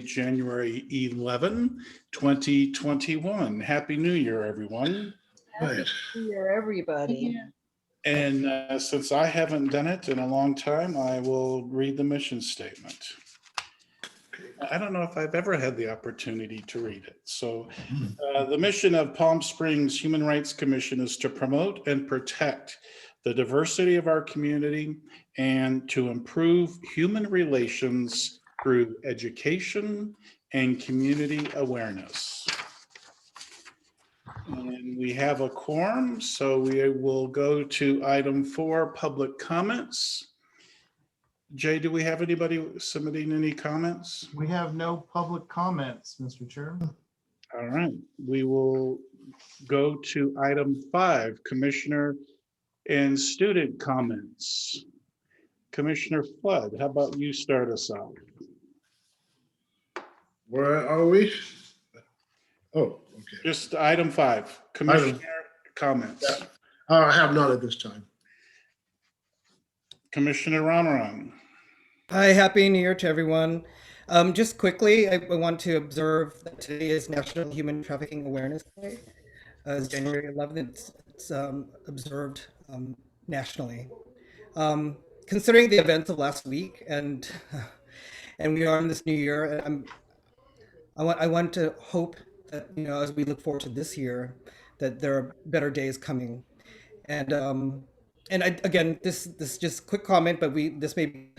January 11, 2021. Happy New Year, everyone. Happy New Year, everybody. And since I haven't done it in a long time, I will read the mission statement. I don't know if I've ever had the opportunity to read it. So the mission of Palm Springs Human Rights Commission is to promote and protect the diversity of our community and to improve human relations through education and community awareness. And we have a quorum, so we will go to item 4, public comments. Jay, do we have anybody submitting any comments? We have no public comments, Mr. Chair. All right, we will go to item 5, commissioner and student comments. Commissioner Flood, how about you start us off? Where are we? Oh, okay. Just item 5, commissioner comments. Yeah. I have none at this time. Commissioner Ramaram. Hi, Happy New Year to everyone. Just quickly, I want to observe that today is National Human Trafficking Awareness Day. It's January 11th. It's observed nationally. Considering the events of last week and we are in this new year, I want to hope that, you know, as we look forward to this year, that there are better days coming. And again, this just quick comment, but this may be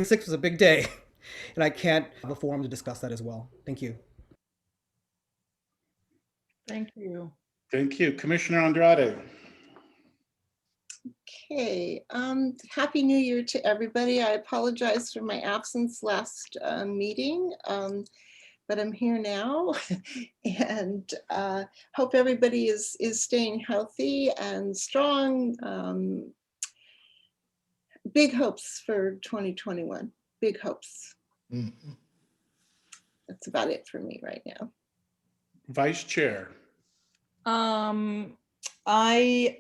6 was a big day, and I can't have a forum to discuss that as well. Thank you. Thank you. Thank you. Commissioner Andrade. Okay, Happy New Year to everybody. I apologize for my absence last meeting, but I'm here now and hope everybody is staying healthy and strong. Big hopes for 2021, big hopes. Mhm. That's about it for me right now. Vice Chair. I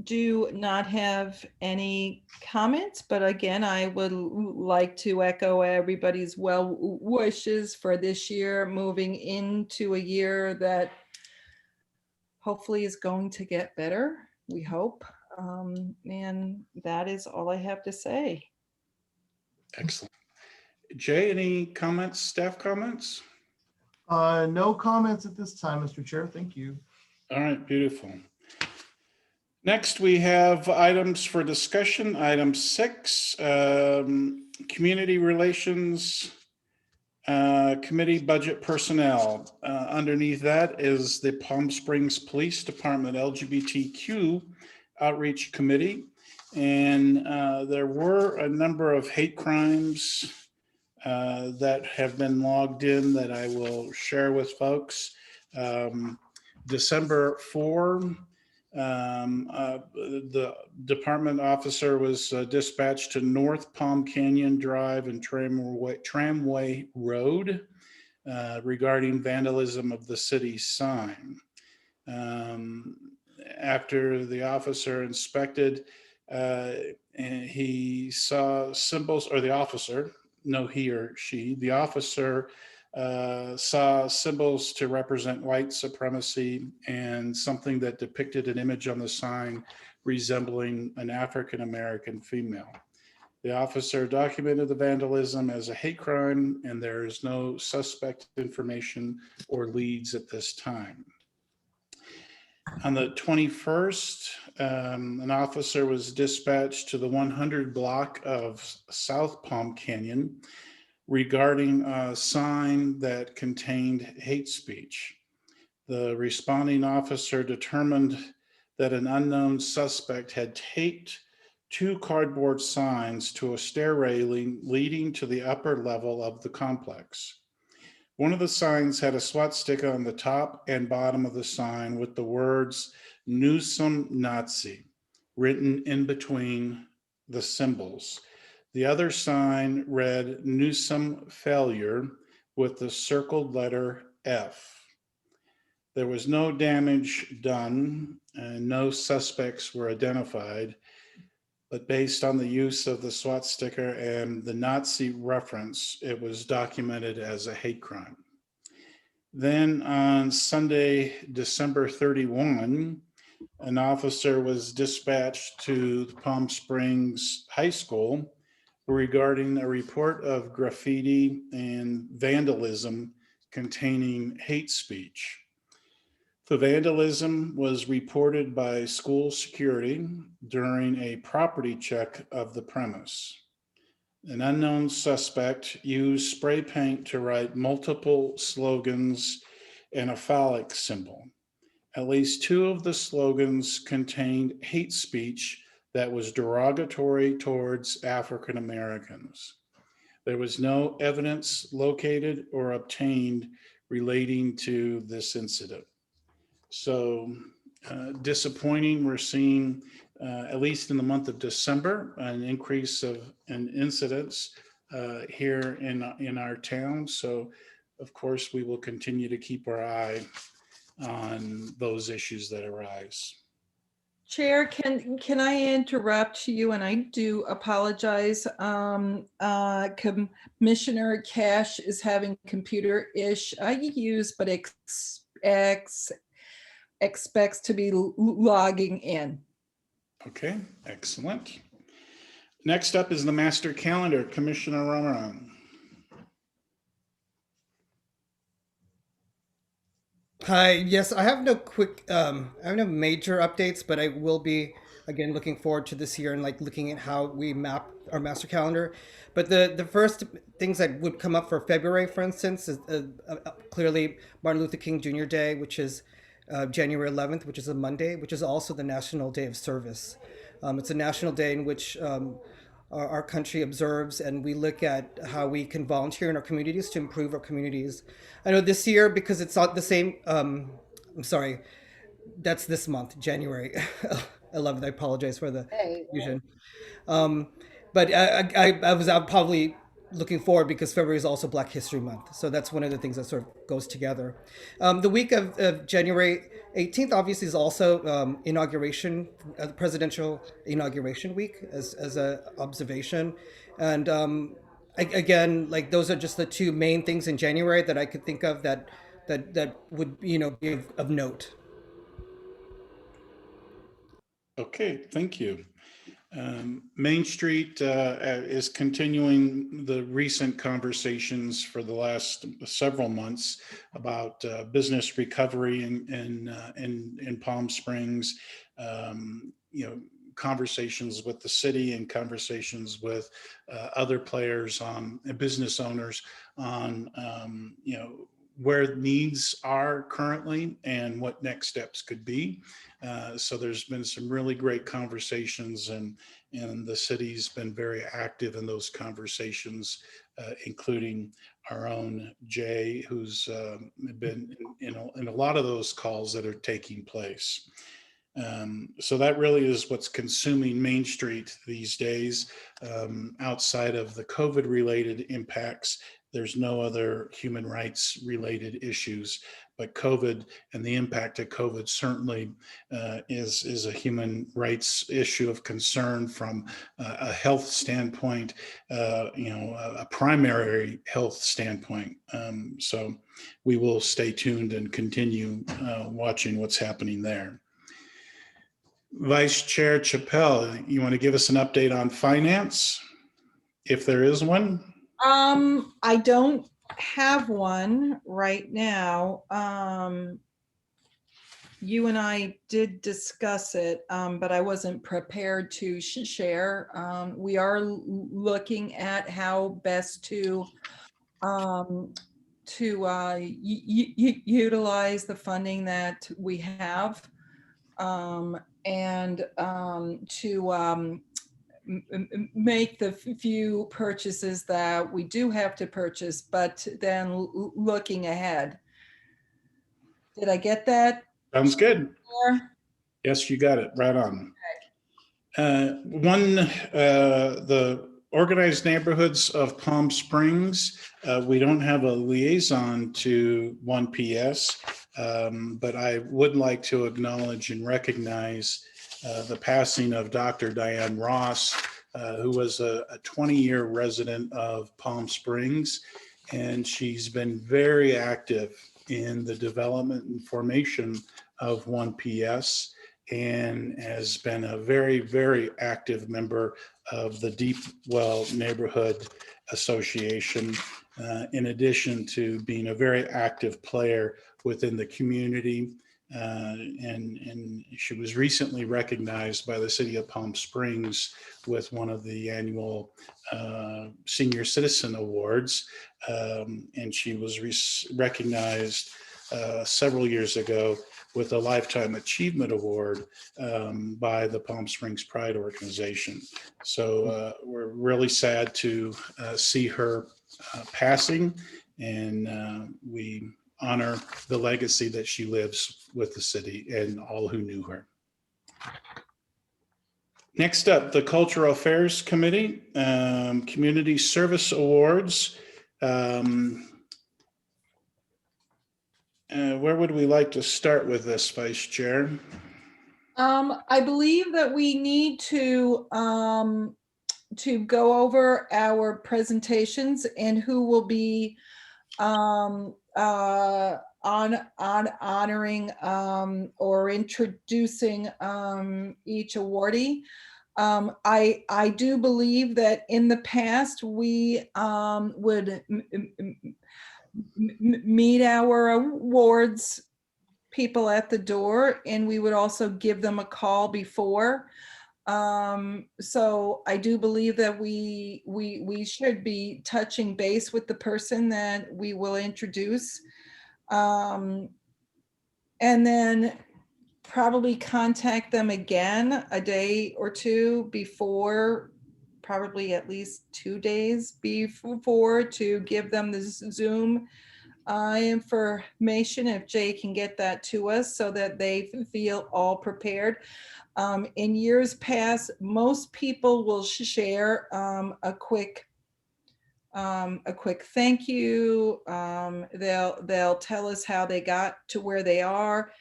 do not have any comments, but again, I would like to echo everybody's well wishes for this year, moving into a year that hopefully is going to get better, we hope. And that is all I have to say. Excellent. Jay, any comments, staff comments? No comments at this time, Mr. Chair. Thank you. All right, beautiful. Next, we have items for discussion. Item 6, Community Relations Committee Budget Personnel. Underneath that is the Palm Springs Police Department LGBTQ Outreach Committee. And there were a number of hate crimes that have been logged in that I will share with folks. December 4, the department officer was dispatched to North Palm Canyon Drive and Tramway Road regarding vandalism of the city sign. After the officer inspected, and he saw symbols, or the officer, no he or she, the officer saw symbols to represent white supremacy and something that depicted an image on the sign resembling an African-American female. The officer documented the vandalism as a hate crime, and there is no suspect information or leads at this time. On the 21st, an officer was dispatched to the 100 block of South Palm Canyon regarding a sign that contained hate speech. The responding officer determined that an unknown suspect had taped 2 cardboard signs to a stair railing leading to the upper level of the complex. One of the signs had a swastika on the top and bottom of the sign with the words "Newsome Nazi" written in between the symbols. The other sign read "Newsome Failure" with the circled letter F. There was no damage done and no suspects were identified, but based on the use of the SWAT sticker and the Nazi reference, it was documented as a hate crime. Then on Sunday, December 31, an officer was dispatched to Palm Springs High School regarding a report of graffiti and vandalism containing hate speech. The vandalism was reported by school security during a property check of the premise. An unknown suspect used spray paint to write multiple slogans and a phallic symbol. At least two of the slogans contained hate speech that was derogatory towards African Americans. There was no evidence located or obtained relating to this incident. So disappointing. We're seeing, at least in the month of December, an increase in incidents here in our town. So, of course, we will continue to keep our eye on those issues that arise. Chair, can I interrupt you? And I do apologize. Commissioner Cash is having computer issues, but expects to be logging in. Okay, excellent. Next up is the master calendar. Commissioner Ramaran. Hi, yes, I have no major updates, but I will be again looking forward to this year and like looking at how we map our master calendar. But the first things that would come up for February, for instance, is clearly Martin Luther King Jr. Day, which is January 11th, which is a Monday, which is also the National Day of Service. It's a national day in which our country observes, and we look at how we can volunteer in our communities to improve our communities. I know this year, because it's not the same, I'm sorry, that's this month, January 11th. I apologize for the confusion. But I was probably looking forward because February is also Black History Month. So that's one of the things that sort of goes together. The week of January 18th, obviously, is also inauguration, presidential inauguration week as an observation. And again, like those are just the two main things in January that I could think of that would, be of note. Okay, thank you. Main Street is continuing the recent conversations for the last several months about business recovery in Palm Springs. Conversations with the city and conversations with other players business owners on where needs are currently and what next steps could be. So there's been some really great conversations, and the city's been very active in those conversations, including our own Jay, who's been in a lot of those calls that are taking place. So that really is what's consuming Main Street these days. Outside of the COVID related impacts, there's no other human rights related issues, but COVID and the impact of COVID certainly is a human rights issue of concern from a health standpoint, a primary health standpoint. So we will stay tuned and continue watching what's happening there. Vice Chair Chappelle, you want to give us an update on finance, if there is one? I don't have one right now. You and I did discuss it, but I wasn't prepared to share. We are looking at how best to utilize the funding that we have, and to make the few purchases that we do have to purchase, but then looking ahead. Did I get that? Sounds good. Yes, you got it right on. The organized neighborhoods of Palm Springs, we don't have a liaison to 1PS. But I would like to acknowledge and recognize the passing of Dr. Diane Ross, who was a 20-year resident of Palm Springs, and she's been very active in the development and formation of 1PS, and has been a very, very active member of the Deep Well Neighborhood Association, in addition to being a very active player within the community. And she was recently recognized by the city of Palm Springs with one of the annual Senior Citizen Awards. And she was recognized several years ago with a Lifetime Achievement Award by the Palm Springs Pride organization. So we're really sad to see her passing, and we honor the legacy that she lives with the city and all who knew her. Next up, the Cultural Affairs Committee, Community Service Awards. Where would we like to start with this, Vice Chair? I believe that we need to go over our presentations and who will be honoring or introducing each awardee. I do believe that in the past we would meet our awards people at the door, and we would also give them a call before. So I do believe that we should be touching base with the person that we will introduce, and then probably contact them again a day or two before, probably at least 2 days before, to give them the Zoom information, if Jay can get that to us, so that they feel all prepared. In years past, most people will share a quick thank you. They'll tell us how they got to where they are.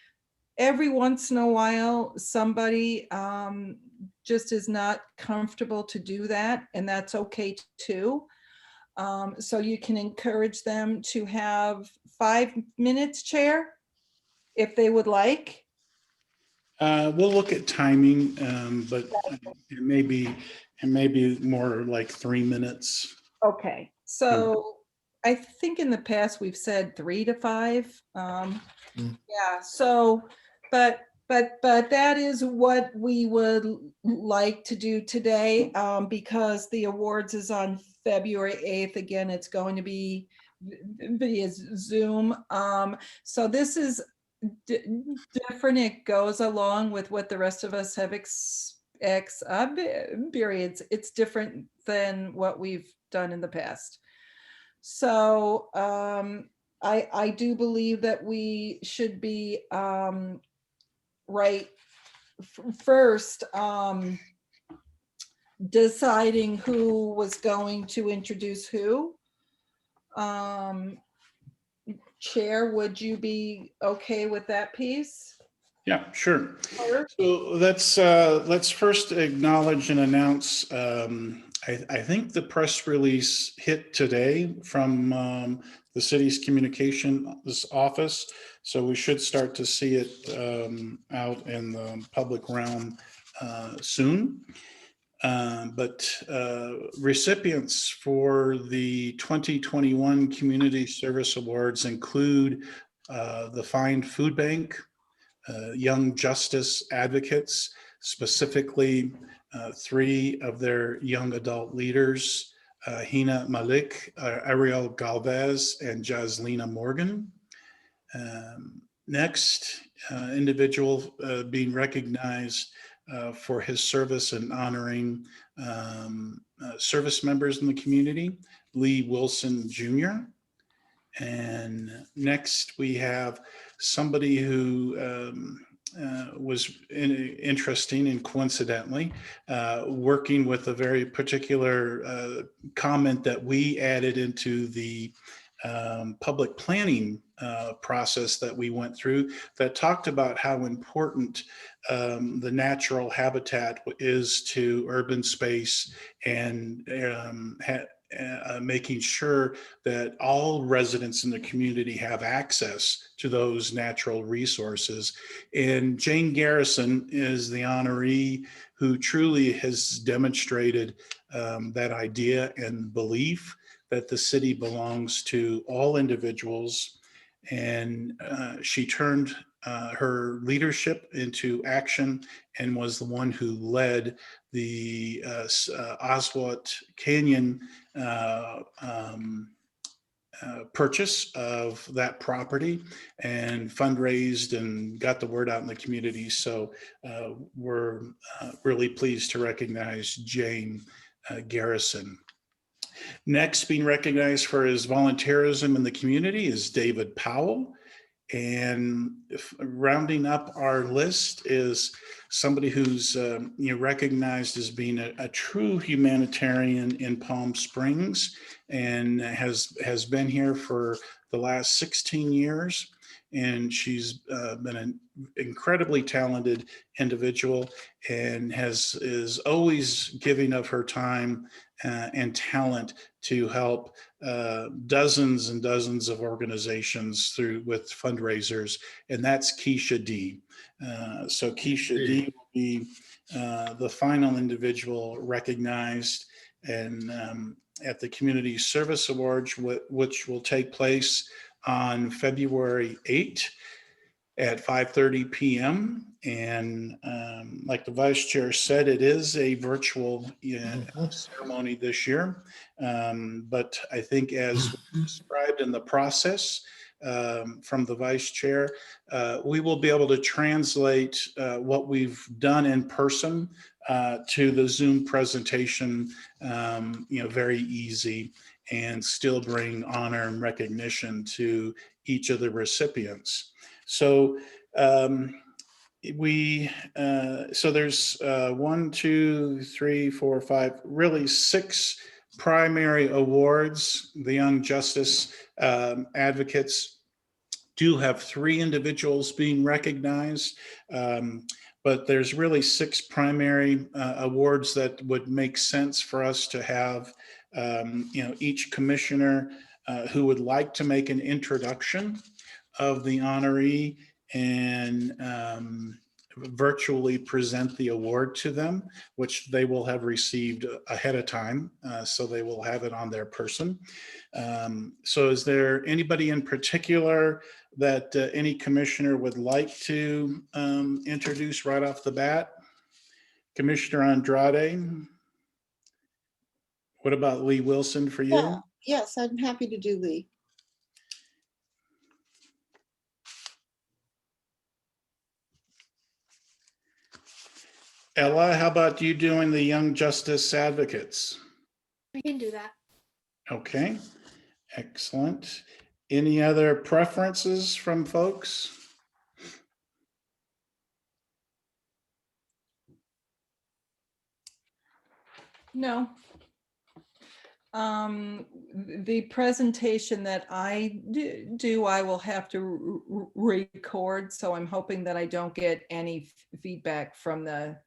Every once in a while, somebody just is not comfortable to do that, and that's okay too. So you can encourage them to have 5 minutes, Chair, if they would like. We'll look at timing, but it may be more like 3 minutes. Okay, so I think in the past we've said 3 to 5. Yeah, so, but that is what we would like to do today, because the awards is on February 8th. Again, it's going to be via Zoom. So this is different. It goes along with what the rest of us have experienced. It's different than what we've done in the past. So I do believe that we should be first deciding who was going to introduce who. Chair, would you be okay with that piece? Yeah, sure. So let's first acknowledge and announce. I think the press release hit today from the city's communications office, so we should start to see it out in the public realm soon. But recipients for the 2021 Community Service Awards include the Find Food Bank, Young Justice Advocates, specifically 3 of their young adult leaders, Hina Malik, Ariel Galvez, and Jaslina Morgan. Next, individual being recognized for his service and honoring service members in the community, Lee Wilson Jr. And next we have somebody who was interesting and coincidentally working with a very particular comment that we added into the public planning process that we went through that talked about how important the natural habitat is to urban space, and making sure that all residents in the community have access to those natural resources. And Jane Garrison is the honoree who truly has demonstrated that idea and belief that the city belongs to all individuals. And she turned her leadership into action and was the one who led the Oswald Canyon purchase of that property, and fundraised and got the word out in the community. So we're really pleased to recognize Jane Garrison. Next, being recognized for his volunteerism in the community is David Powell. And rounding up our list is somebody who's recognized as being a true humanitarian in Palm Springs, and has been here for the last 16 years. And she's been an incredibly talented individual, and is always giving of her time and talent to help dozens and dozens of organizations with fundraisers, and that's Keisha D. So Keisha D will be the final individual recognized, and at the Community Service Awards, which will take place on February 8th at 5:30 p.m. And like the vice chair said, it is a virtual ceremony this year. But I think, as described in the process from the vice chair, we will be able to translate what we've done in person to the Zoom presentation, very easy, and still bring honor and recognition to each of the recipients. So so there's 1, 2, 3, 4, 5, really 6 primary awards. The Young Justice Advocates do have 3 individuals being recognized, but there's really 6 primary awards that would make sense for us to have. Each commissioner who would like to make an introduction of the honoree and virtually present the award to them, which they will have received ahead of time, so they will have it on their person. So is there anybody in particular that any commissioner would like to introduce right off the bat? Commissioner Andrade? What about Lee Wilson for you? Yeah, yes, I'm happy to do Lee. Ella, how about you doing the Young Justice Advocates? I can do that. Okay, excellent. Any other preferences from folks? No. The presentation that I do, I will have to record, so I'm hoping that I don't get any feedback from the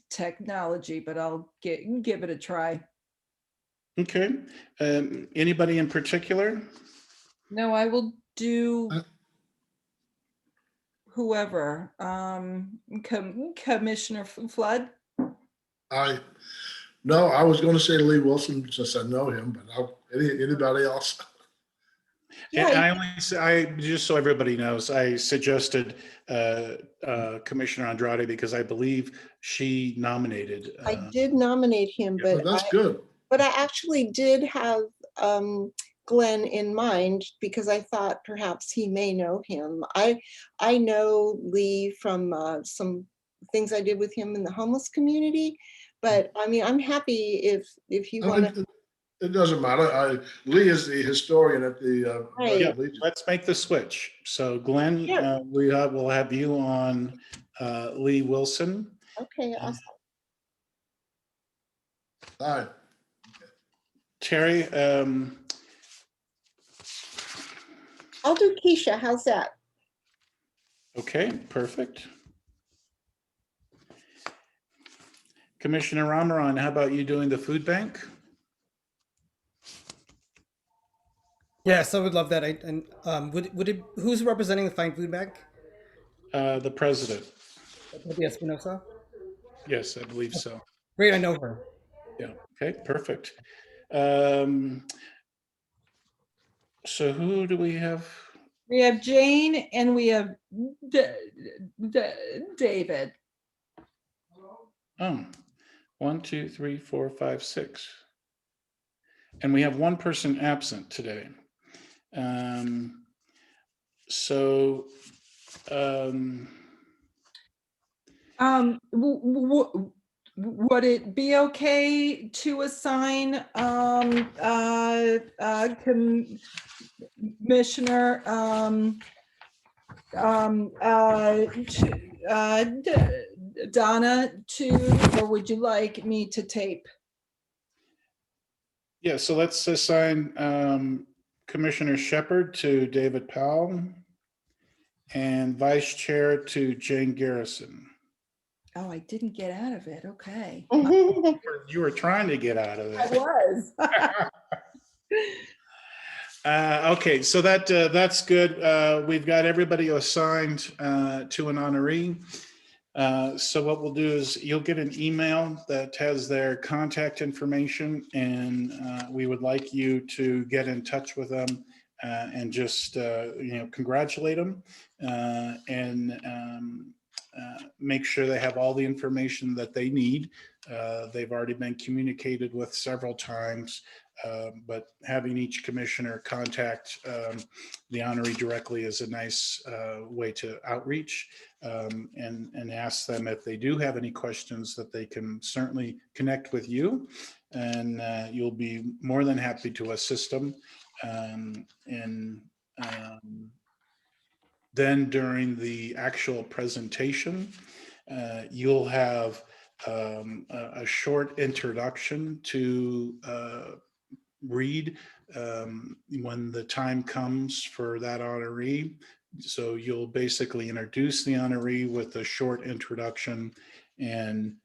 technology, but I'll give it a try. Okay. Anybody in particular? No, I will do Uh, whoever. Commissioner Flood? No, I was going to say Lee Wilson since I know him, but anybody else? Yeah, Yeah, I only say, just so everybody knows, I suggested Commissioner Andrade because I believe she nominated. I did nominate him, Oh, but that's good. I actually did have Glenn in mind because I thought perhaps he may know him. I know Lee from some things I did with him in the homeless community, but I mean, I'm happy if you want to. It doesn't matter. Lee is the historian at the Right. Yeah, Legion. let's make the switch. So Glenn, Sure. we'll have you on Lee Wilson. Okay, awesome. Aye. Terry, I'll do Keisha. How's that? okay, perfect. Commissioner Ramaran, how about you doing the food bank? Yes, I would love that. Would it, who's representing the Fine Food Bank? The president. Maybe Espinosa? Yes, I believe so. Great, I know her. Yeah, okay, perfect. So who do we have? We have Jane and we have David. Oh, 1, 2, 3, 4, 5, 6. And we have one person absent today. So, Would it be okay to assign Commissioner Donna to, or would you like me to tape? yeah, so let's assign Commissioner Shepard to David Powell and Vice Chair to Jane Garrison. Oh, I didn't get out of it. Okay. You were trying to get out of I it. was. Okay, so that's good. We've got everybody assigned to an honoree. So what we'll do is you'll get an email that has their contact information, and we would like you to get in touch with them and just congratulate them and make sure they have all the information that they need. They've already been communicated with several times, but having each commissioner contact the honoree directly is a nice way to outreach and ask them if they do have any questions, that they can certainly connect with you, and you'll be more than happy to assist them. Then during the actual presentation, you'll have a short introduction to read when the time comes for that honoree. So you'll basically introduce the honoree with a short introduction, and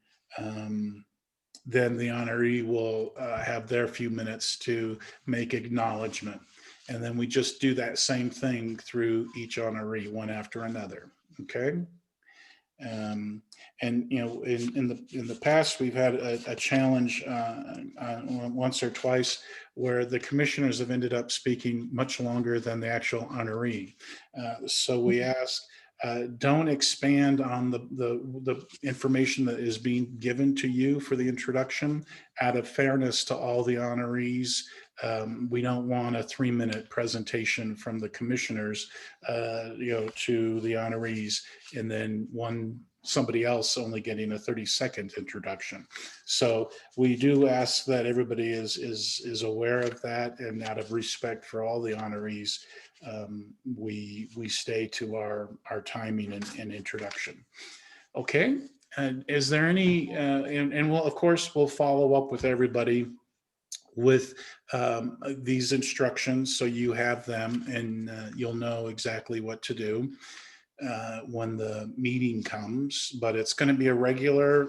then the honoree will have their few minutes to make acknowledgement. And then we just do that same thing through each honoree, one after another. Okay. And in the past, we've had a challenge once or twice where the commissioners have ended up speaking much longer than the actual honoree. So we ask, don't expand on the information that is being given to you for the introduction. Out of fairness to all the honorees, we don't want a 3-minute presentation from the commissioners, to the honorees, and then somebody else only getting a 30-second introduction. So we do ask that everybody is aware of that, and out of respect for all the honorees, we stay to our timing and introduction. Okay. And is there any, and we'll, of course, we'll follow up with everybody with these instructions, so you have them and you'll know exactly what to do when the meeting comes. But it's going to be a regular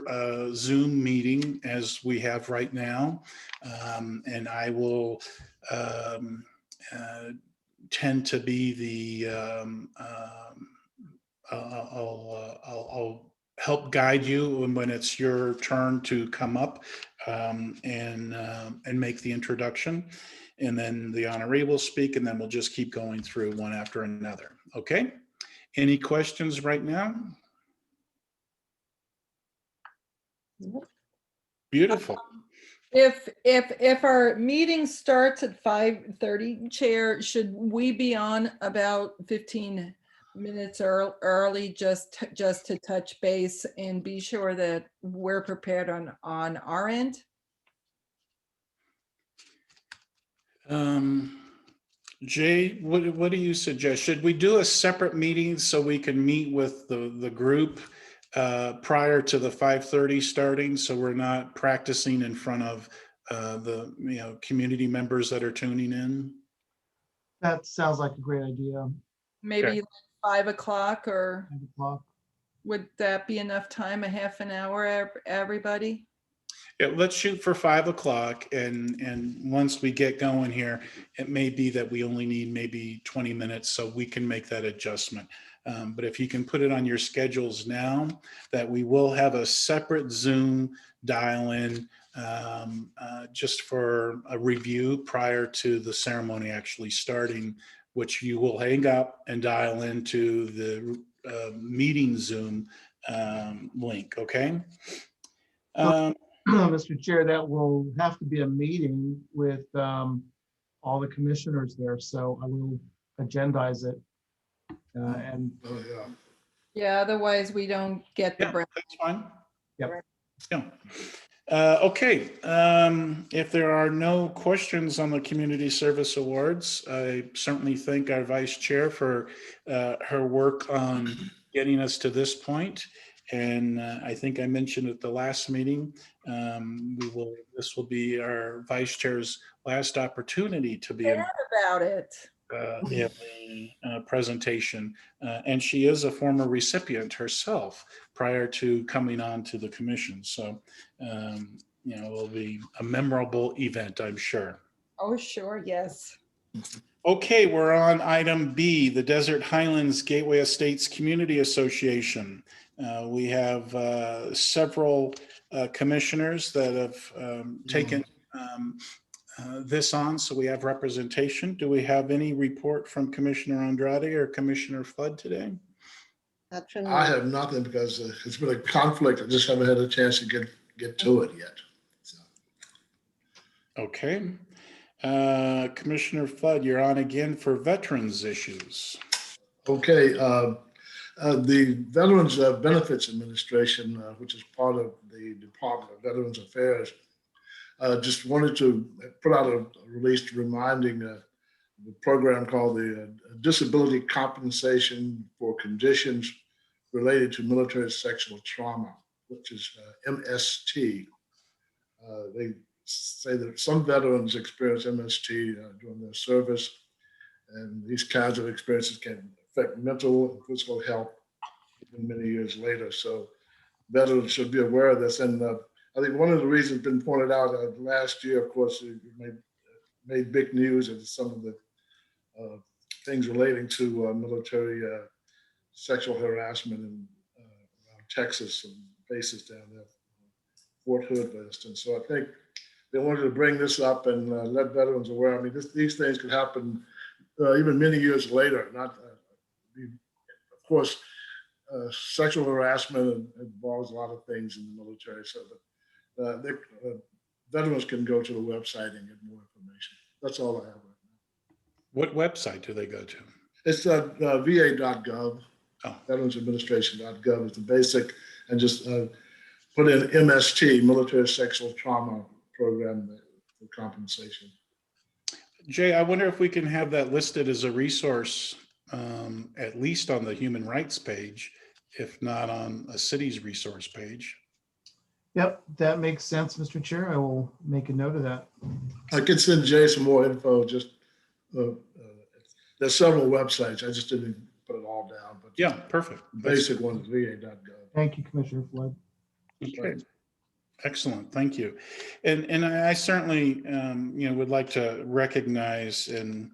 Zoom meeting as we have right now, and I will tend to be the I'll help guide you when it's your turn to come up and make the introduction, and then the honoree will speak, and then we'll just keep going through one after another. Okay. Any questions right now? Beautiful. If our meeting starts at 5:30, Chair, should we be on about 15 minutes early just to touch base and be sure that we're prepared on our end? Jay, what do you suggest? Should we do a separate meeting so we can meet with the group prior to the 5:30 starting, so we're not practicing in front of the community members that are tuning in. That sounds like a great idea. Maybe like 5 o'clock, or 5 o'clock. would that be enough time, a half an hour, everybody? Yeah, let's shoot for 5 o'clock, and once we get going here, it may be that we only need maybe 20 minutes, so we can make that adjustment. But if you can put it on your schedules now, that we will have a separate Zoom dial-in just for a review prior to the ceremony actually starting, which you will hang up and dial into the meeting Zoom link, okay? Mr. Chair, that will have to be a meeting with all the commissioners there, so I will agendize it. And Oh, yeah. Yeah, otherwise we don't get the Yeah, break. that's fine. Yep. Yeah. Okay, if there are no questions on the Community Service Awards, I certainly thank our Vice Chair for her work on getting us to this point. And I think I mentioned at the last meeting, this will be our Vice Chair's last opportunity to be Sad about it. in the presentation. And she is a former recipient herself prior to coming on to the commission. So, it will be a memorable event, I'm sure. Oh, sure, yes. Okay, we're on item B, the Desert Highlands Gateway Estates Community Association. We have several commissioners that have taken this on, so we have representation. Do we have any report from Commissioner Andrade or Commissioner Flood today? Not from I me. have nothing because it's been a conflict. I just haven't had a chance to get to it yet. So. Okay. Commissioner Flood, you're on again for veterans issues. Okay. The Veterans Benefits Administration, which is part of the Department of Veterans Affairs, just wanted to put out a release reminding the program called the Disability Compensation for Conditions Related to Military Sexual Trauma, which is MST. They say that some veterans experience MST during their service, and these kinds of experiences can affect mental and physical health even many years later. So veterans should be aware of this. And I think one of the reasons been pointed out last year, of course, it made big news of some of the things relating to military sexual harassment in around Texas and bases down there, Fort Hood, for instance. So I think they wanted to bring this up and let veterans aware. I mean, these things could happen even many years later. Not, of course, sexual harassment involves a lot of things in the military. So that veterans can go to the website and get more information. That's all I have right now. What website do they go to? It's va.gov, Oh. veteransadministration.gov is the basic, and just put in MST, Military Sexual Trauma Program for compensation. Jay, I wonder if we can have that listed as a resource, at least on the human rights page, if not on a city's resource page. Yep, that makes sense, Mr. Chair. I will make a note of that. I can send Jay some more info. Just there's several websites. I just didn't put it all down. But Yeah, perfect. the basic one is va.gov. Thank you, Commissioner Flood. Okay. Excellent, thank you. And I certainly, would like to recognize and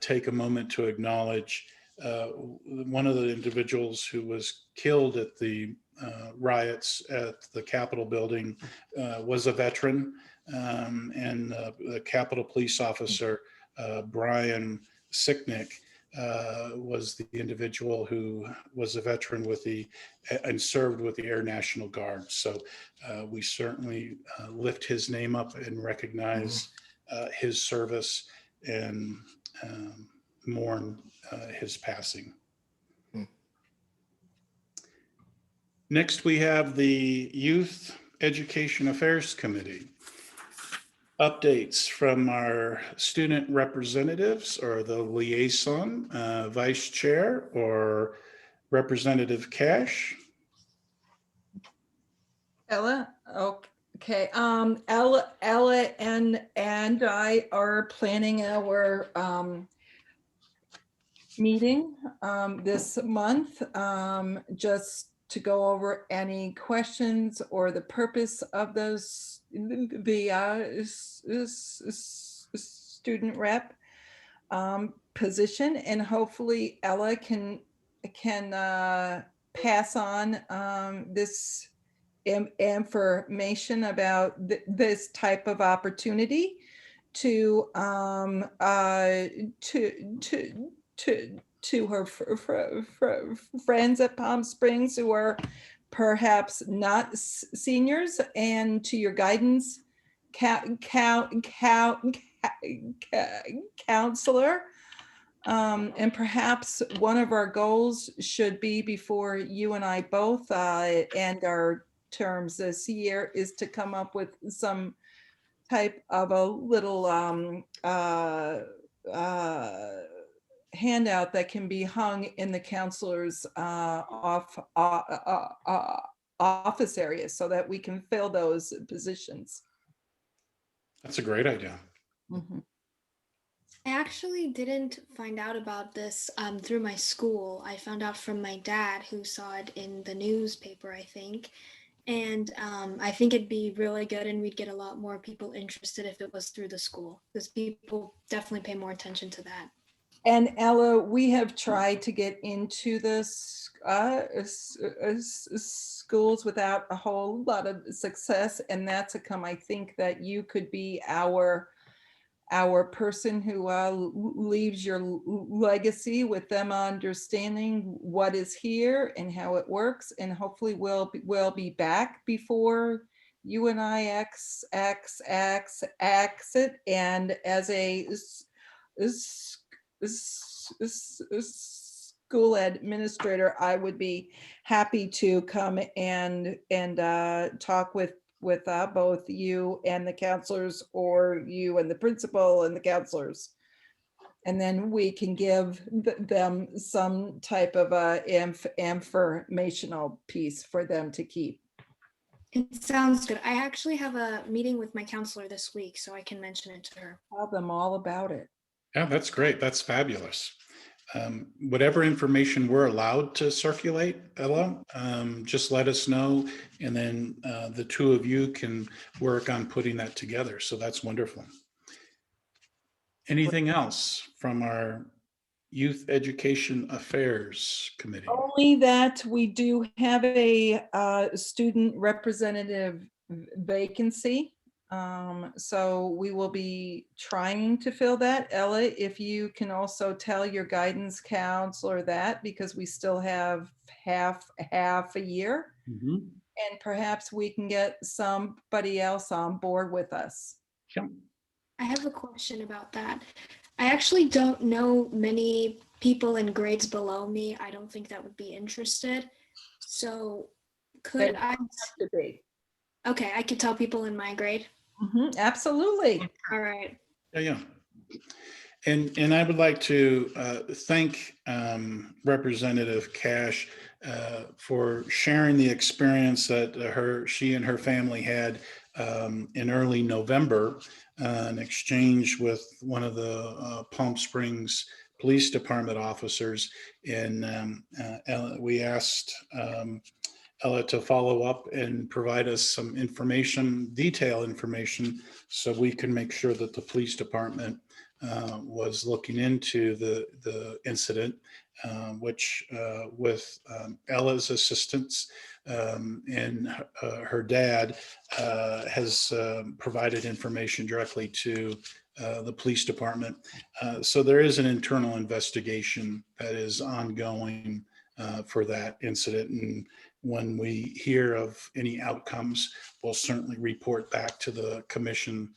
take a moment to acknowledge one of the individuals who was killed at the riots at the Capitol building was a veteran, and the Capitol police officer, Brian Sicknick, was the individual who was a veteran and served with the Air National Guard. So we certainly lift his name up and recognize his service and mourn his passing. Next, we have the Youth Education Affairs Committee. Updates from our student representatives or the liaison, vice chair or Representative Cash. Ella, Okay, Ella and I are planning our meeting this month, just to go over any questions or the purpose of those, the student rep position, and hopefully Ella can pass on this information about this type of opportunity to to her friends at Palm Springs who are perhaps not seniors, and to your guidance counselor. And perhaps one of our goals should be, before you and I both end our terms this year, is to come up with some type of a little handout that can be hung in the counselor's office area, so that we can fill those positions. That's a great idea. Mhm. I actually didn't find out about this through my school. I found out from my dad, who saw it in the newspaper, I think. And I think it'd be really good, and we'd get a lot more people interested if it was through the school, because people definitely pay more attention to that. And Ella, we have tried to get into this schools without a whole lot of success, and that's a come. I think that you could be our person who leaves your legacy, with them understanding what is here and how it works, and hopefully we'll be back before you and I exit. And as a school administrator, I would be happy to come and talk with both you and the counselors, or you and the principal and the counselors. And then we can give them some type of informational piece for them to keep. It sounds good. I actually have a meeting with my counselor this week, so I can mention it to her. Tell them all about it. Yeah, that's great. That's fabulous. Whatever information we're allowed to circulate, Ella, just let us know. And then the two of you can work on putting that together. So that's wonderful. Anything else from our Youth Education Affairs Committee? Only that we do have a student representative vacancy. So we will be trying to fill that. Ella, if you can also tell your guidance counselor that, because we still have half a year, Mhm. and perhaps we can get somebody else on board with us. Yeah. I have a question about that. I actually don't know many people in grades below me. I don't think that would be interested. So could They I? have to be. Okay, I could tell people in my grade. Absolutely. All right. Yeah. And I would like to thank Representative Cash for sharing the experience that she and her family had in early November, in exchange with one of the Palm Springs Police Department officers. And we asked Ella to follow up and provide us some information, detailed information, so we can make sure that the police department was looking into the incident, which with Ella's assistance and her dad has provided information directly to the police department. So there is an internal investigation that is ongoing for that incident. And when we hear of any outcomes, we'll certainly report back to the commission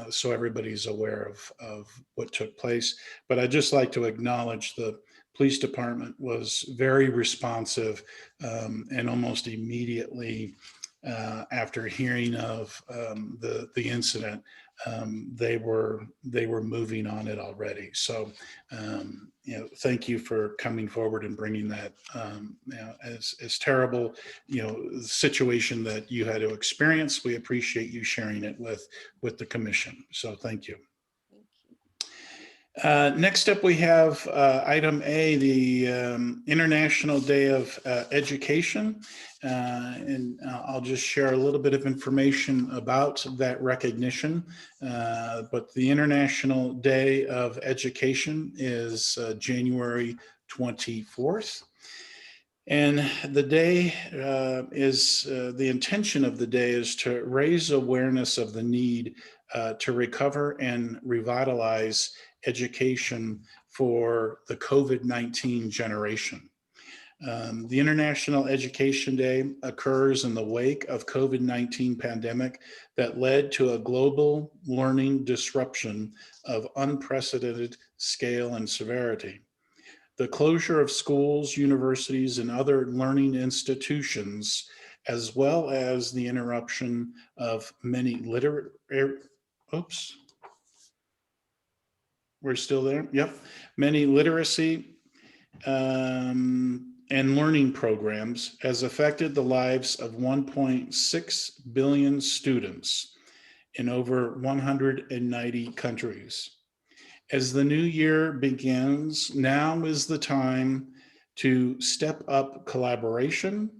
so everybody's aware of what took place. But I'd just like to acknowledge the police department was very responsive, and almost immediately after hearing of the incident, they were moving on it already. So, thank you for coming forward and bringing that, as terrible, situation that you had to experience. We appreciate you sharing it with the commission. So thank you. Next up, we have item A, the International Day of Education. And I'll just share a little bit of information about that recognition. But the International Day of Education is January 24th. And the day the intention of the day is to raise awareness of the need to recover and revitalize education for the COVID-19 generation. The International Education Day occurs in the wake of COVID-19 pandemic that led to a global learning disruption of unprecedented scale and severity. The closure of schools, universities, and other learning institutions, as well as the interruption of many we're still there. Yep. Many literacy and learning programs has affected the lives of 1.6 billion students in over 190 countries. As the new year begins, now is the time to step up collaboration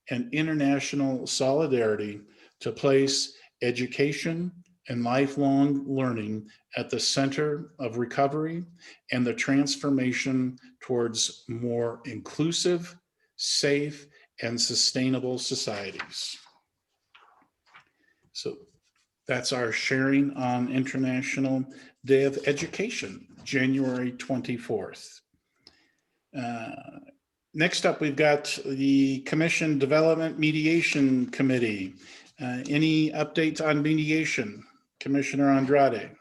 and international solidarity to place education and lifelong learning at the center of recovery and the transformation towards more inclusive, safe, and sustainable societies. So that's our sharing on International Day of Education, January 24th. Next up, we've got the Commission Development Mediation Committee. Any updates on mediation? Commissioner Andrade.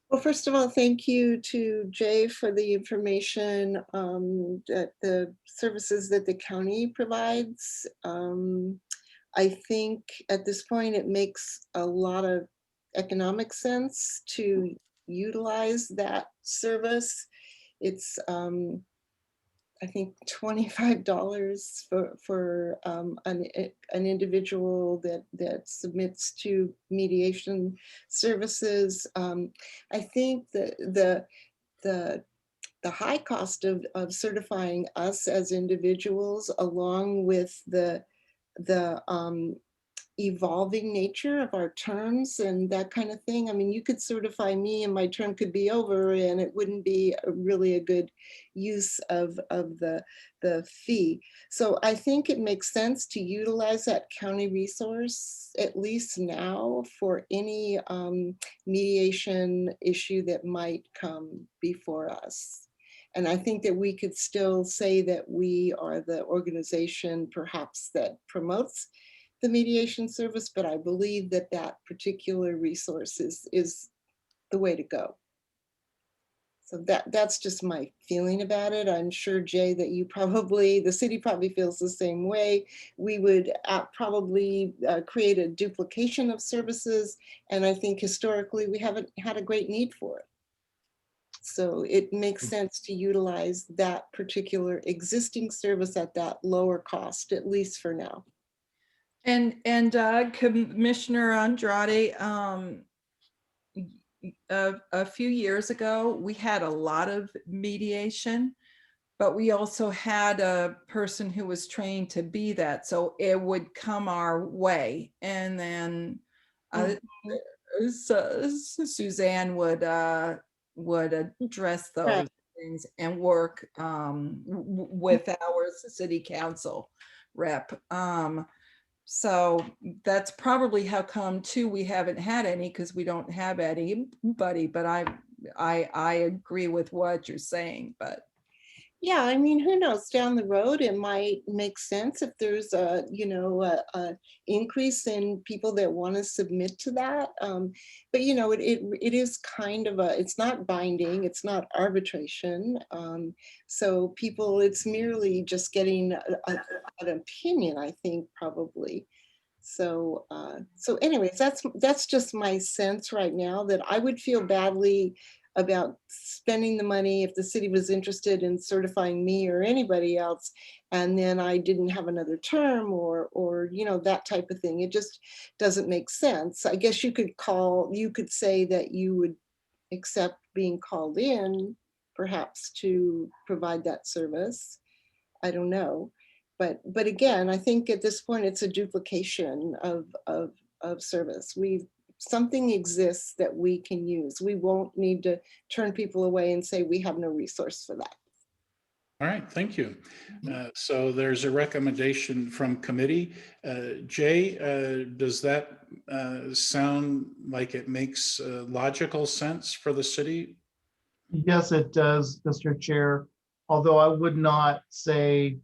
Well, first of all, thank you to Jay for the information that the services that the county provides. I think at this point, it makes a lot of economic sense to utilize that service. It's, I think, $25 for an individual that submits to mediation services. I think that the high cost of certifying us as individuals, along with the evolving nature of our terms and that kind of thing. I mean, you could certify me and my term could be over and it wouldn't be really a good use of the fee. So I think it makes sense to utilize that county resource, at least now, for any mediation issue that might come before us. And I think that we could still say that we are the organization perhaps that promotes the mediation service, but I believe that that particular resource is the way to go. So that's just my feeling about it. I'm sure, Jay, that the city probably feels the same way. We would probably create a duplication of services. And I think historically we haven't had a great need for it. So it makes sense to utilize that particular existing service at that lower cost, at least for now. And Commissioner Andrade, a few years ago, we had a lot of mediation, but we also had a person who was trained to be that. So it would come our way. And then Suzanne would address those things and work with our city council rep. So that's probably how come too we haven't had any, because we don't have anybody. But I agree with what you're saying. But yeah, I mean, who knows? Down the road, it might make sense if there's a increase in people that want to submit to that. But it is kind of it's not binding, it's not arbitration. So people, it's merely just getting an opinion, I think, probably. So, so anyways, that's just my sense right now, that I would feel badly about spending the money if the city was interested in certifying me or anybody else, and then I didn't have another term, or you know, that type of thing. It just doesn't make sense. I guess you could say that you would accept being called in, perhaps, to provide that service. I don't know. But again, I think at this point it's a duplication of service. Something exists that we can use. We won't need to turn people away and say we have no resource for that. All right, thank you. So there's a recommendation from committee. Jay, does that sound like it makes logical sense for the city? Yes, it does, Mr. Chair. Although I would not say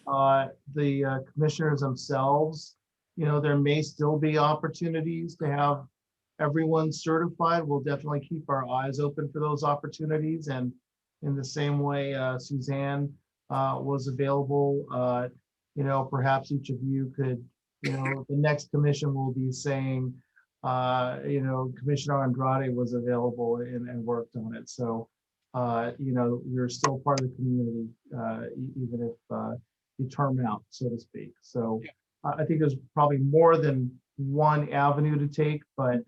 the commissioners themselves, you know, there may still be opportunities to have everyone certified. We'll definitely keep our eyes open for those opportunities. And in the same way Suzanne was available, you know, perhaps each of you could, you know, the next commission will be saying, you know, Commissioner Andrade was available and worked on it. So, you know, you're still part of the community, even if you term out, so to speak. So I think there's probably more than one avenue to take, but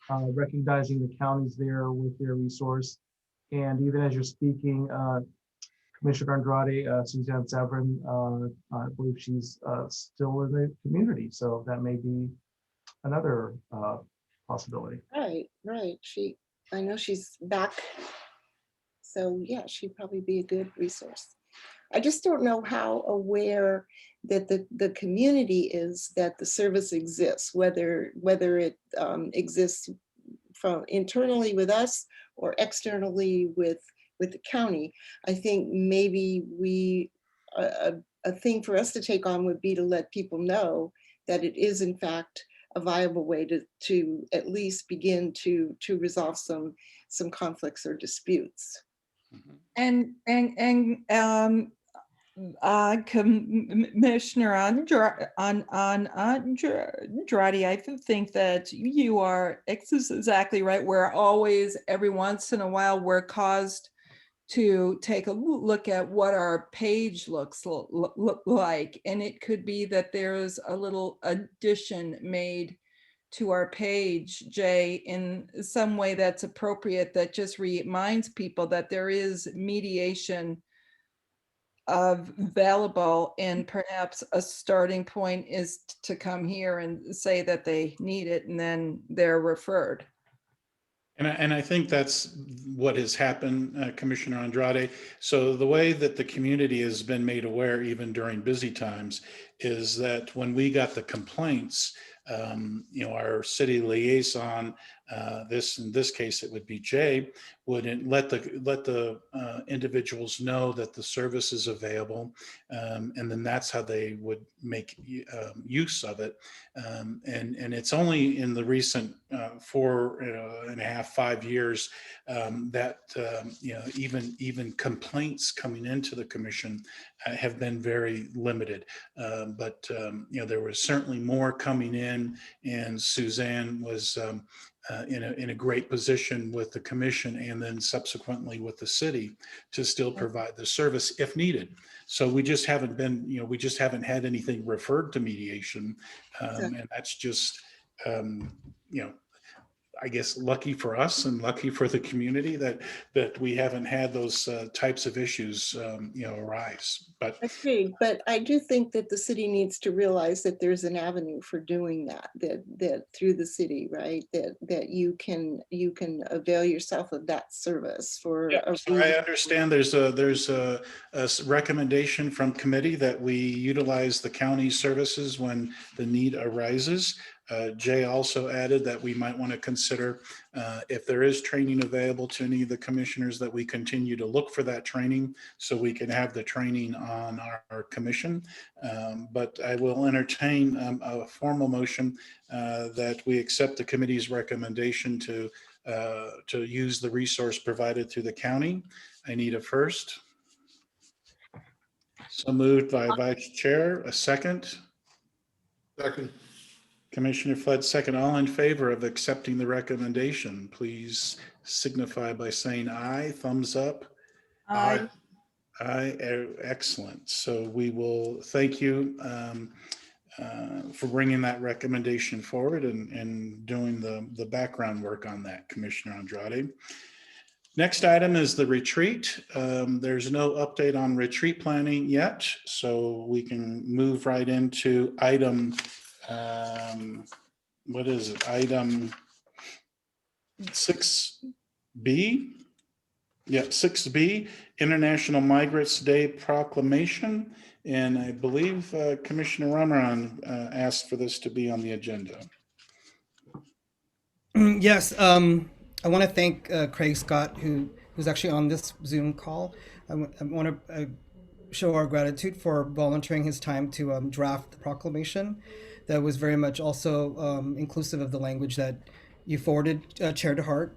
recognizing the counties there with their resource. And even as you're speaking, Commissioner Andrade, Suzanne Severin, I believe she's still in the community. So that may be another possibility. Right. I know she's back. So yeah, she'd probably be a good resource. I just don't know how aware that the community is that the service exists, whether it exists from internally with us or externally with the county. I think maybe a thing for us to take on would be to let people know that it is in fact a viable way to at least begin to resolve some conflicts or disputes. And Commissioner Andrade, I think that you are exactly right. We're always, every once in a while, we're caused to take a look at what our page looks like. And it could be that there's a little addition made to our page, Jay, in some way that's appropriate, that just reminds people that there is mediation available, and perhaps a starting point is to come here and say that they need it, and then they're referred. And I think that's what has happened, Commissioner Andrade. So the way that the community has been made aware, even during busy times, is that when we got the complaints, you know, our city liaison, in this case it would be Jay, would let the individuals know that the service is available, and then that's how they would make use of it. And it's only in the recent 4.5, 5 years that you know, even complaints coming into the commission have been very limited. But you know, there was certainly more coming in, and Suzanne was in a great position with the commission, and then subsequently with the city, to still provide the service if needed. So we just haven't been, you know, we just haven't had anything referred to mediation, and that's just, you know, I guess lucky for us and lucky for the community that we haven't had those types of issues, you know, arise. But agreed. But I do think that the city needs to realize that there's an avenue for doing that through the city, right? That you can avail yourself of that service for. Yeah, so I understand there's a recommendation from committee that we utilize the county services when the need arises. Jay also added that we might want to consider if there is training available to any of the commissioners, that we continue to look for that training so we can have the training on our commission. But I will entertain a formal motion that we accept the committee's recommendation to use the resource provided through the county. I need a first. So moved by Vice Chair. A second. Second. Commissioner Flood, second. All in favor of accepting the recommendation, please signify by saying aye, thumbs up. Aye. Aye, excellent. So we will thank you for bringing that recommendation forward and doing the background work on that, Commissioner Andrade. Next item is the retreat. There's no update on retreat planning yet, so we can move right into item, what is it? Item 6B? Yeah, 6B, International Migrants Day Proclamation. And I believe Commissioner Ramaran asked for this to be on the agenda. Yes, I want to thank Craig Scott, who's actually on this Zoom call. I want to show our gratitude for volunteering his time to draft the proclamation. That was very much also inclusive of the language that you forwarded, Chair DeHart,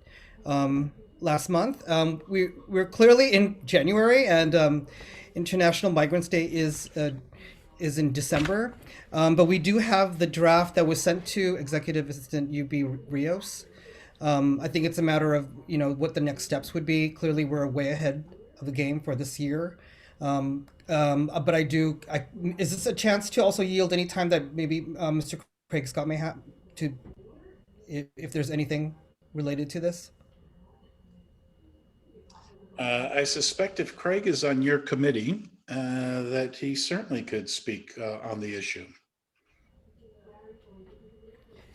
last month. We're clearly in January, and International Migrants Day is in December, but we do have the draft that was sent to Executive Assistant UB Rios. I think it's a matter of what the next steps would be. Clearly, we're way ahead of the game for this year, but is this a chance to also yield any time that maybe Mr. Craig Scott may have to, if there's anything related to this? I suspect if Craig is on your committee, that he certainly could speak on the issue.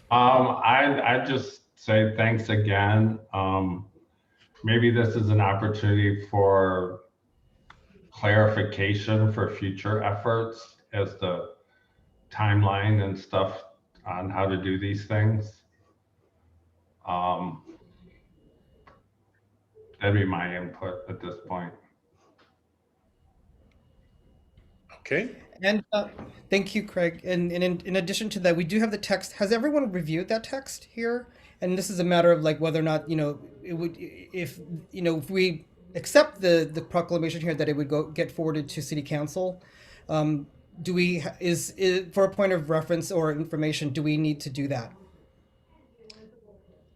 I just say thanks again. Maybe this is an opportunity for clarification for future efforts as the timeline and stuff on how to do these things. That'd be my input at this point. Okay. And thank you, Craig. And in addition to that, we do have the text. Has everyone reviewed that text here? And this is a matter of like whether or not it would, if we accept the proclamation here, that it would get forwarded to City Council. Do we is for a point of reference or information? Do we need to do that?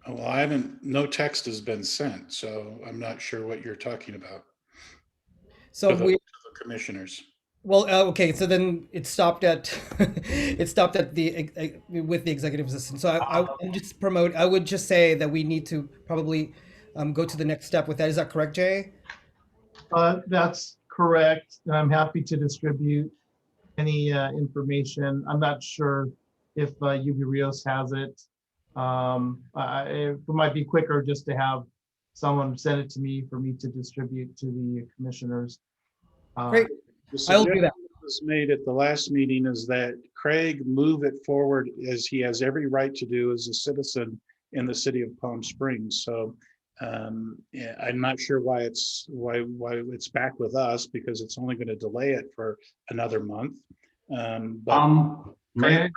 Well, no text has been sent, so I'm not sure what you're talking about. So to the commissioners. Well, okay, so then it stopped at the with the executive assistant. So I would just say that we need to probably go to the next step with that. Is that correct, Jay? That's correct. And I'm happy to distribute any information. I'm not sure if UB Rios has it. It might be quicker just to have someone send it to me for me to distribute to the commissioners. Great. I'll do that. Was made at the last meeting is that Craig move it forward, as he has every right to do as a citizen in the city of Palm Springs. So yeah, I'm not sure why it's back with us, because it's only going to delay it for another month. Craig,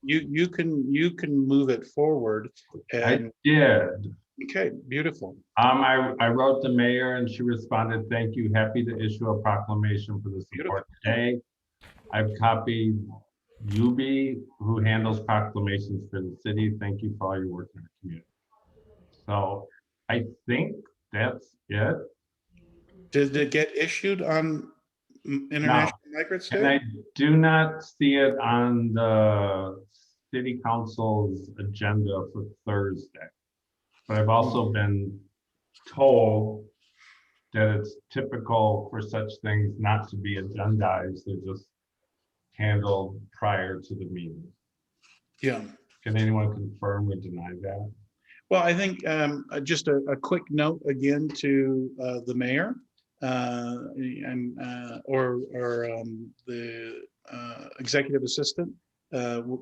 you can move it forward. And, I did. Okay, beautiful. I wrote the mayor and she responded, "Thank you. Happy to issue a proclamation for the support today." I've copied Yubi, who handles proclamations for the city. Thank you for all your work in our community. So I think that's it. Did it get issued on International Migrants Day? And I do not see it on the city council's agenda for Thursday. But I've also been told that it's typical for such things not to be agendized. They're just handled prior to the meeting. Yeah. Can anyone confirm or deny that? Well, I think just a quick note again to the mayor and the executive assistant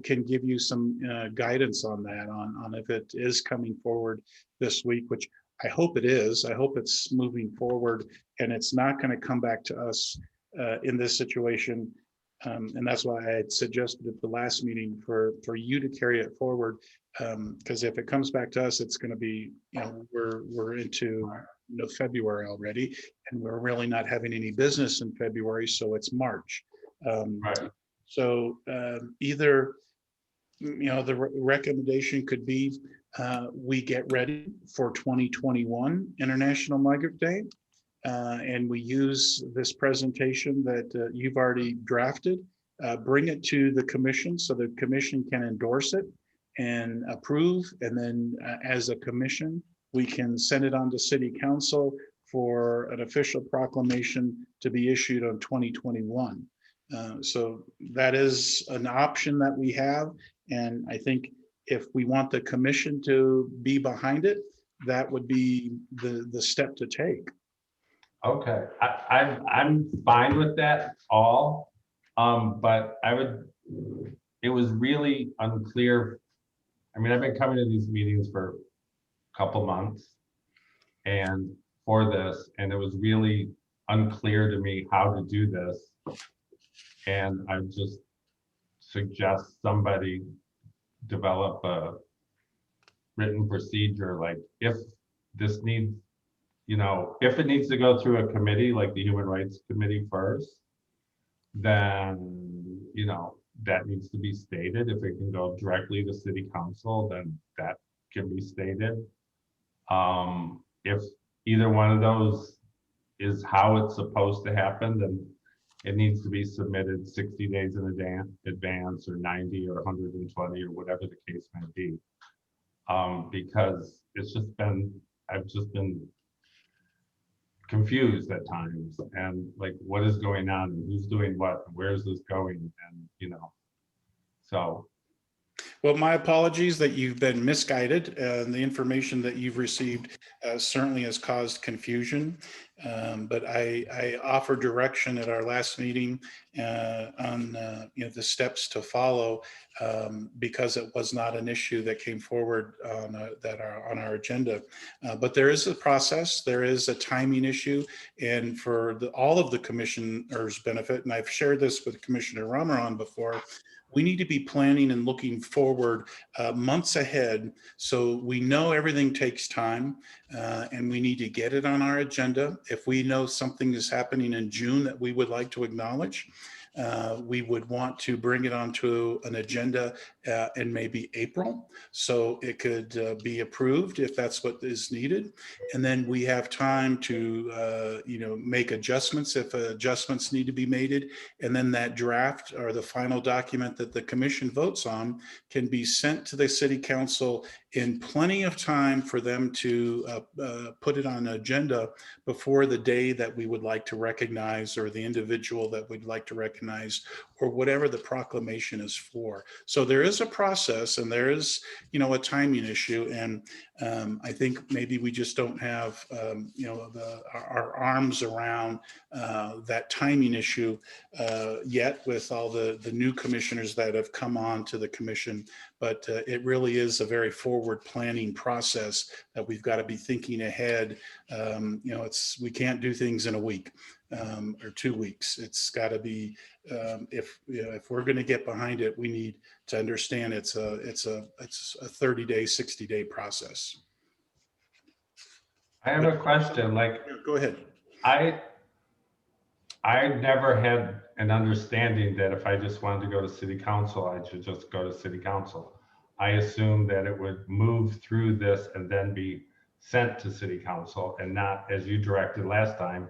can give you some guidance on that, on if it is coming forward this week, which I hope it is. I hope it's moving forward and it's not going to come back to us in this situation. And that's why I had suggested at the last meeting for you to carry it forward, because if it comes back to us, it's going to be, we're into February already, and we're really not having any business in February, so it's March. Right. So either the recommendation could be we get ready for 2021 International Migrant Day. And we use this presentation that you've already drafted, bring it to the commission so the commission can endorse it and approve. And then as a commission, we can send it on to city council for an official proclamation to be issued on 2021. So that is an option that we have. And I think if we want the commission to be behind it, that would be the step to take. Okay, I'm fine with that all, but it was really unclear. I mean, I've been coming to these meetings for a couple months and for this, and it was really unclear to me how to do this. And I just suggest somebody develop a written procedure, like if this needs, if it needs to go through a committee like the Human Rights Committee first, then, that needs to be stated. If it can go directly to city council, then that can be stated. If either one of those is how it's supposed to happen, then it needs to be submitted 60 days in advance or 90 or 120 or whatever the case may be. Because I've just been confused at times, and like, what is going on and who's doing what and where is this going, and so. Well, my apologies that you've been misguided, and the information that you've received certainly has caused confusion. But I offered direction at our last meeting on the steps to follow, because it was not an issue that came forward on our agenda. But there is a process, there is a timing issue, and for all of the commissioners' benefit, and I've shared this with Commissioner Ramaran before, we need to be planning and looking forward months ahead, so we know everything takes time, and we need to get it on our agenda. If we know something is happening in June that we would like to acknowledge, we would want to bring it onto an agenda in maybe April, so it could be approved if that's what is needed. And then we have time to make adjustments if adjustments need to be made. And then that draft or the final document that the commission votes on can be sent to the city council in plenty of time for them to put it on an agenda before the day that we would like to recognize, or the individual that we'd like to recognize, or whatever the proclamation is for. So there is a process, and there is, a timing issue. And I think maybe we just don't have, our arms around that timing issue yet, with all the new commissioners that have come on to the commission. But it really is a very forward planning process that we've got to be thinking ahead. We can't do things in a week or 2 weeks. It's got to be, if we're going to get behind it, we need to understand it's a 30-day, 60-day process. I have a question. Go ahead. I never had an understanding that if I just wanted to go to city council, I should just go to city council. I assumed that it would move through this and then be sent to city council, and not, as you directed last time,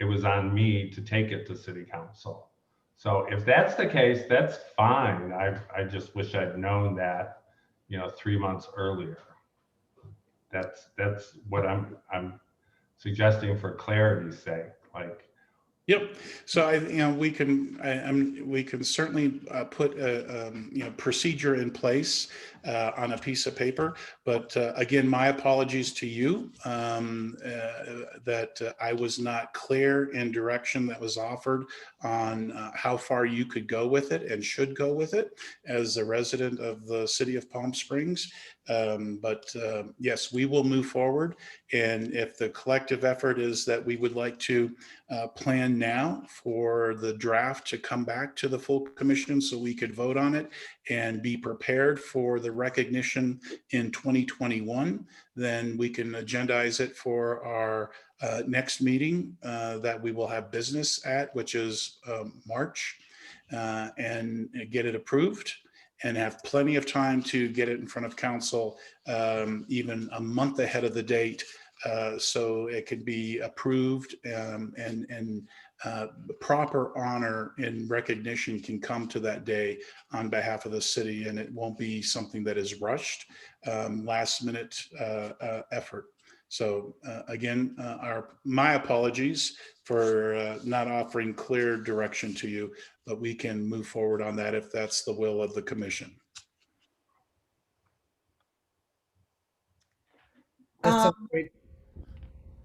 it was on me to take it to city council. So if that's the case, that's fine. I just wish I'd known that, 3 months earlier. That's what I'm suggesting for clarity's sake. Yep. So we can certainly put a procedure in place on a piece of paper. But again, my apologies to you that I was not clear in direction that was offered on how far you could go with it and should go with it as a resident of the city of Palm Springs. But yes, we will move forward. And if the collective effort is that we would like to plan now for the draft to come back to the full commission so we could vote on it and be prepared for the recognition in 2021, then we can agendize it for our next meeting that we will have business at, which is March, and get it approved. and have plenty of time to get it in front of council, even a month ahead of the date, so it could be approved, and proper honor and recognition can come to that day on behalf of the city, and it won't be something that is rushed, last minute effort. So again, my apologies for not offering clear direction to you, but we can move forward on that if that's the will of the commission. That sounds great.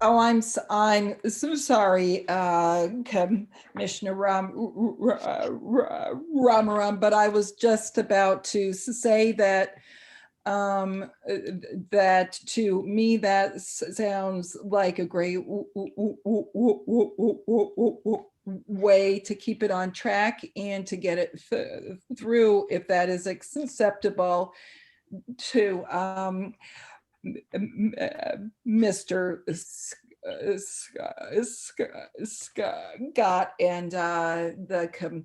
Oh, I'm so sorry, Commissioner Ramaram, but I was just about to say that that to me, that sounds like a great way to keep it on track and to get it through, if that is acceptable to Mr. Scott and the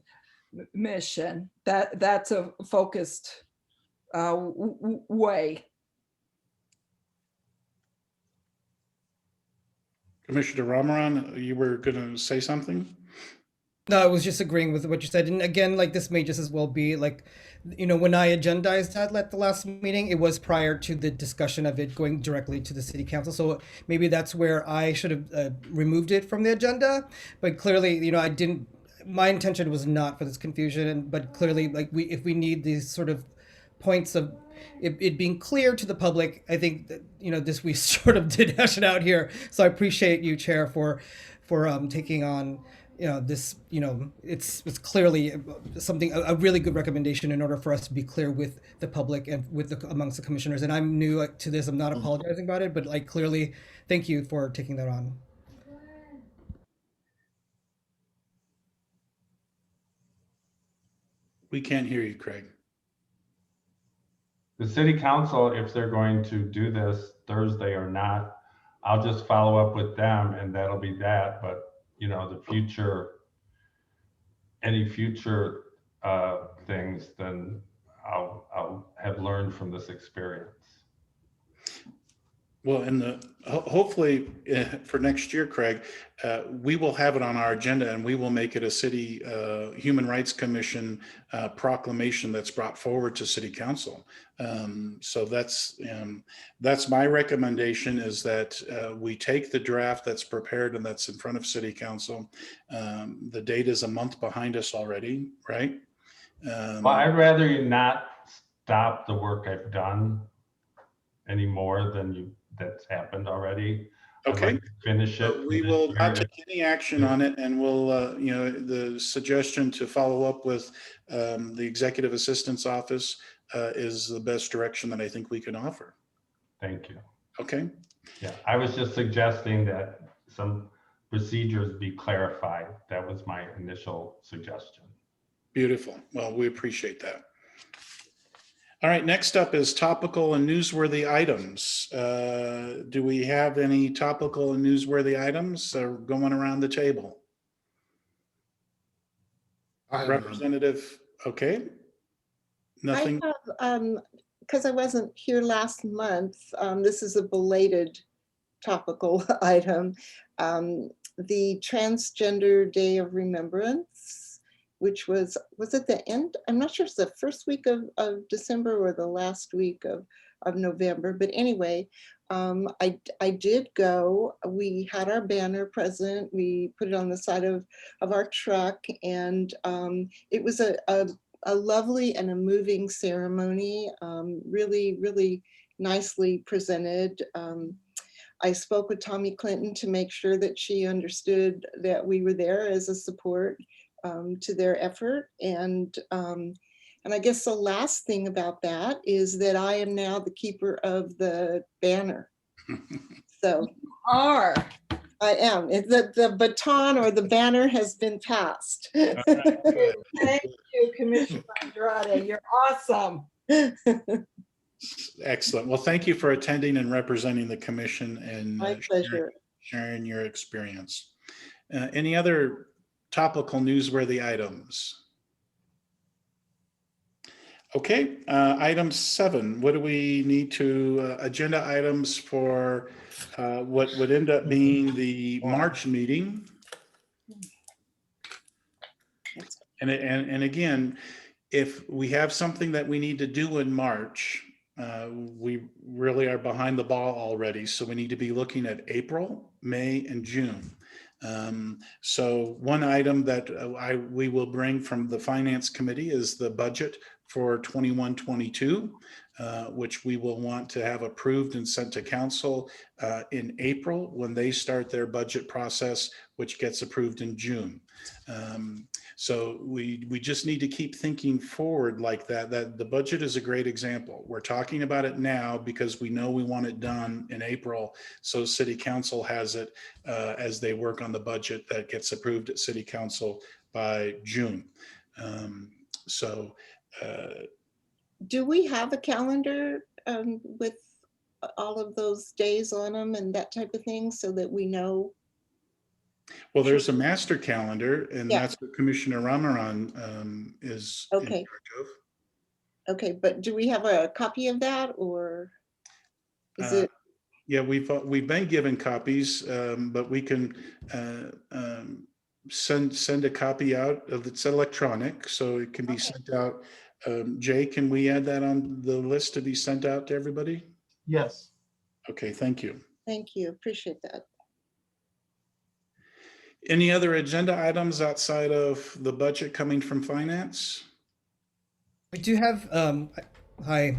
commission. That's a focused way. Commissioner Ramaran, you were going to say something? No, I was just agreeing with what you said. And again, like this may just as well be like, when I agendized that at the last meeting, it was prior to the discussion of it going directly to the city council. So maybe that's where I should have removed it from the agenda. But clearly, I didn't, my intention was not for this confusion. But clearly, like if we need these sort of points of it being clear to the public, I think that, this we sort of did hash it out here. So I appreciate you, Chair, for taking on this, it's clearly something, a really good recommendation in order for us to be clear with the public and amongst the commissioners. And I'm new to this, I'm not apologizing about it, but like clearly, thank you for taking that on. We can't hear you, Craig. The city council, if they're going to do this Thursday or not, I'll just follow up with them and that'll be that. But any future things, then I'll have learned from this experience. Well, hopefully for next year, Craig, we will have it on our agenda and we will make it a city Human Rights Commission proclamation that's brought forward to City Council. So that's my recommendation, is that we take the draft that's prepared and that's in front of City Council. The date is a month behind us already, right? Well, I'd rather you not stop the work I've done any more than that's happened already. Okay. I'd like to finish it. So we will not take any action on it, and we'll, the suggestion to follow up with the Executive Assistant's Office is the best direction that I think we can offer. Thank you. Okay. Yeah, I was just suggesting that some procedures be clarified. That was my initial suggestion. Beautiful. Well, we appreciate that. All right, next up is topical and newsworthy items. Do we have any topical and newsworthy items going around the table? Representative, okay. Nothing. I have, because I wasn't here last month, this is a belated topical item. The Transgender Day of Remembrance, which was it the end? I'm not sure if it's the first week of December or the last week of November, but anyway, I did go. We had our banner present. We put it on the side of our truck, and it was a lovely and a moving ceremony, really, really nicely presented. I spoke with Tommy Clinton to make sure that she understood that we were there as a support to their effort. And I guess the last thing about that is that I am now the keeper of the banner. So Are. I am. The baton or the banner has been passed. Thank you, Commissioner Andrade. You're awesome. Excellent. Well, thank you for attending and representing the commission and My pleasure. sharing your experience. Any other topical newsworthy items? Okay, item 7, what do we need to, agenda items for what would end up being the March meeting? And again, if we have something that we need to do in March, we really are behind the ball already. So we need to be looking at April, May, and June. So one item that we will bring from the Finance Committee is the budget for 21-22, which we will want to have approved and sent to council in April when they start their budget process, which gets approved in June. So we just need to keep thinking forward like that. That the budget is a great example. We're talking about it now because we know we want it done in April. So City Council has it as they work on the budget that gets approved at City Council by June. Do we have a calendar with all of those days on them and that type of thing so that we know? Well, there's a master calendar, and Yeah. that's what Commissioner Ramaran is in Okay. charge of. Okay, but do we have a copy of that, or is it? Yeah, we've been given copies, but we can send a copy out of it's electronic, so it can be sent out. Jay, can we add that on the list to be sent out to everybody? Yes. Okay, thank you. Thank you, appreciate that. Any other agenda items outside of the budget coming from finance? We do have, hi,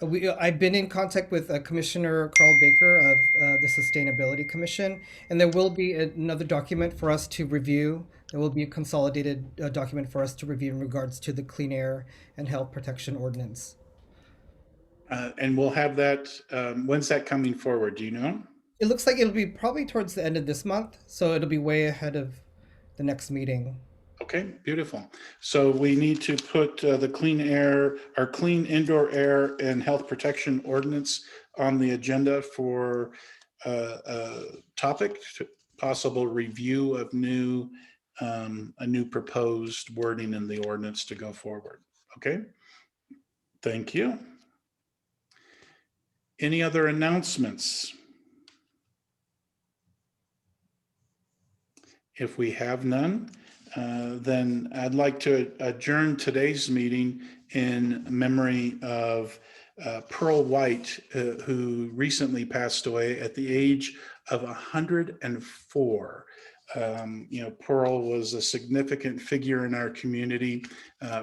I've been in contact with Commissioner Carl Baker of the Sustainability Commission, and there will be another document for us to review. There will be a consolidated document for us to review in regards to the Clean Air and Health Protection Ordinance. And we'll have that, when's that coming forward? Do you know? It looks like it'll be probably towards the end of this month, so it'll be way ahead of the next meeting. Okay, beautiful. So we need to put the clean air, our clean indoor air and health protection ordinance on the agenda for a topic, possible review of a new proposed wording in the ordinance to go forward. Okay, thank you. Any other announcements? If we have none, then I'd like to adjourn today's meeting in memory of Pearl White, who recently passed away at the age of 104. Pearl was a significant figure in our community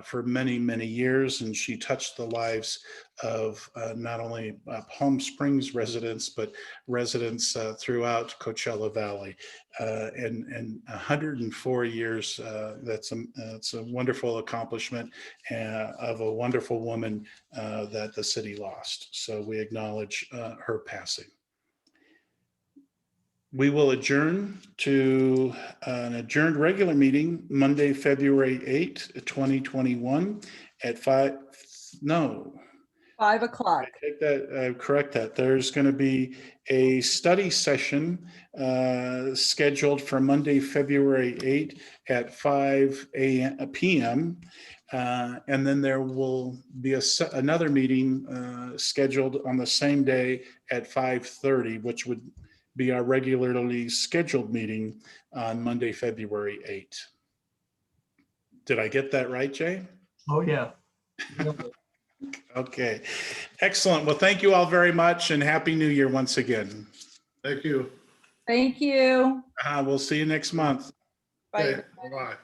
for many, many years, and she touched the lives of not only Palm Springs residents, but residents throughout Coachella Valley. And 104 years, that's a wonderful accomplishment of a wonderful woman that the city lost. So we acknowledge her passing. We will adjourn to an adjourned regular meeting Monday, February 8th, 2021 at 5 o'clock. Take that, correct that. There's going to be a study session scheduled for Monday, February 8th at 5 p.m. And then there will be another meeting scheduled on the same day at 5:30, which would be our regularly scheduled meeting on Monday, February 8th. Did I get that right, Jay? Oh, yeah. Okay, excellent. Well, thank you all very much and Happy New Year once again. Thank you. Thank you. We'll see you next month. Bye. Okay, bye-bye.